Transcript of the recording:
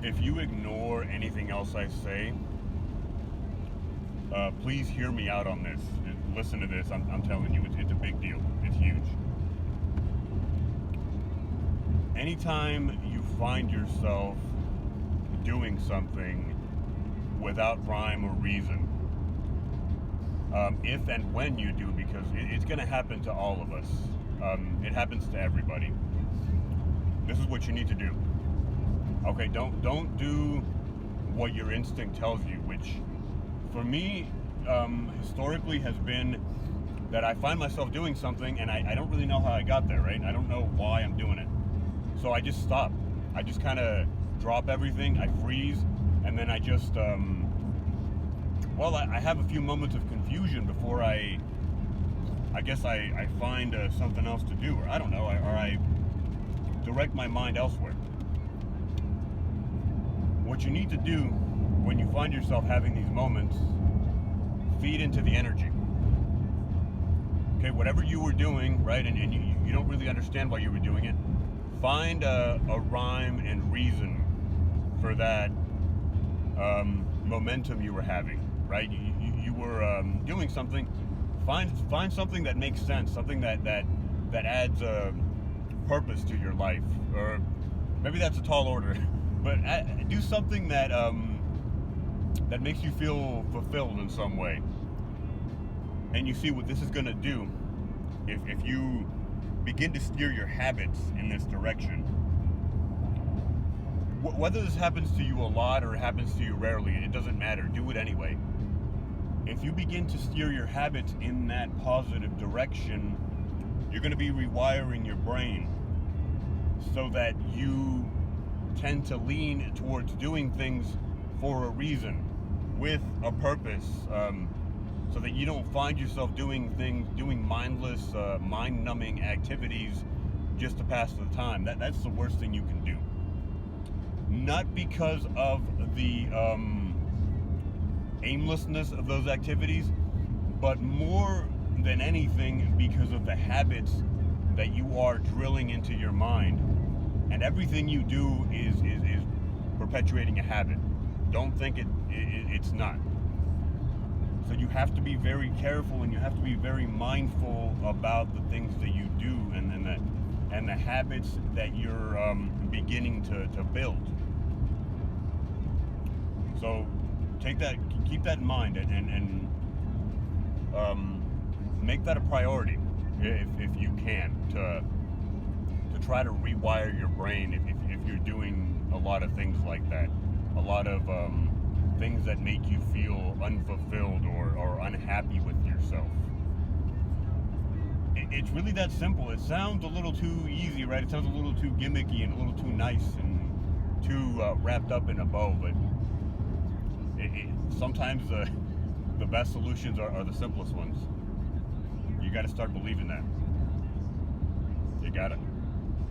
If you ignore anything else I say, please hear me out on this. Listen to this. I'm telling you, it's a big deal. It's huge. Anytime you find yourself doing something without rhyme or reason, if and when you do, because it's going to happen to all of us, it happens to everybody. This is what you need to do. Okay, don't do what your instinct tells you, which for me historically has been that I find myself doing something and I don't really know how I got there, right? I don't know why I'm doing it. So I just stop. I just kind of drop everything, I freeze, and then I just, I have a few moments of confusion before I guess I find something else to do, or I don't know, or I direct my mind elsewhere. What you need to do when you find yourself having these moments, feed into the energy. Okay, whatever you were doing, right, and you don't really understand why you were doing it, find a rhyme and reason for that momentum you were having, right? You were doing something. Find something that makes sense, something that adds a purpose to your life, or maybe that's a tall order, but do something that that makes you feel fulfilled in some way. And you see what this is going to do if you begin to steer your habits in this direction. Whether this happens to you a lot or it happens to you rarely, it doesn't matter. Do it anyway. If you begin to steer your habits in that positive direction, you're going to be rewiring your brain so that you tend to lean towards doing things for a reason, with a purpose, so that you don't find yourself doing mindless, mind-numbing activities just to pass the time. That's the worst thing you can do. Not because of the aimlessness of those activities, but more than anything because of the habits that you are drilling into your mind. And everything you do is perpetuating a habit. Don't think it's not. So you have to be very careful, and you have to be very mindful about the things that you do and the habits that you're beginning to build. So keep that in mind, and make that a priority if you can, to try to rewire your brain if you're doing a lot of things like that, a lot of things that make you feel unfulfilled or unhappy with yourself. It's really that simple. It sounds a little too easy, right? It sounds a little too gimmicky and a little too nice and too wrapped up in a bow, but sometimes the best solutions are the simplest ones. You got to start believing that. You got it.